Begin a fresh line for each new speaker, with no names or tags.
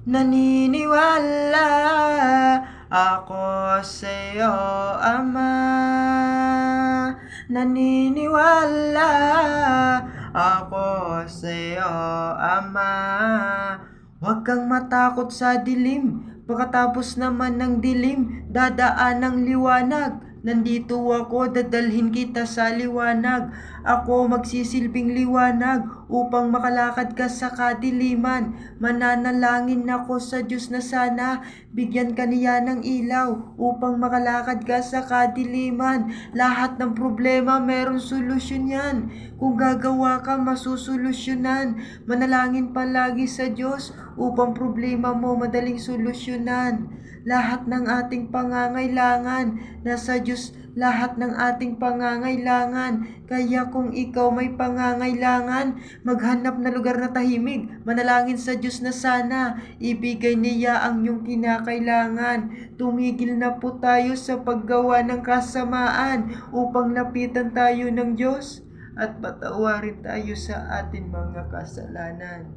Naniniwala ako sa'yo, Ama. Naniniwala ako sa'yo, Ama. Huwag kang matakot sa dilim, pagkatapos naman ng dilim, dadaan ang liwanag. Nandito ako, dadalhin kita sa liwanag. Ako magsisilbing liwanag upang makalakad ka sa kadiliman. Mananalangin ako sa Diyos na sana bigyan ka niya ng ilaw upang makalakad ka sa kadiliman. Lahat ng problema meron solusyon yan. Kung gagawa ka, masusolusyonan. Manalangin palagi sa Diyos upang problema mo madaling solusyonan. Lahat ng ating pangangailangan, nasa Diyos lahat ng ating pangangailangan. Kaya kung ikaw may pangangailangan, maghanap na lugar na tahimik, manalangin sa Diyos na sana ibigay niya ang iyong kinakailangan. Tumigil na po tayo sa paggawa ng kasamaan upang lapitan tayo ng Diyos at patawarin tayo sa ating mga kasalanan.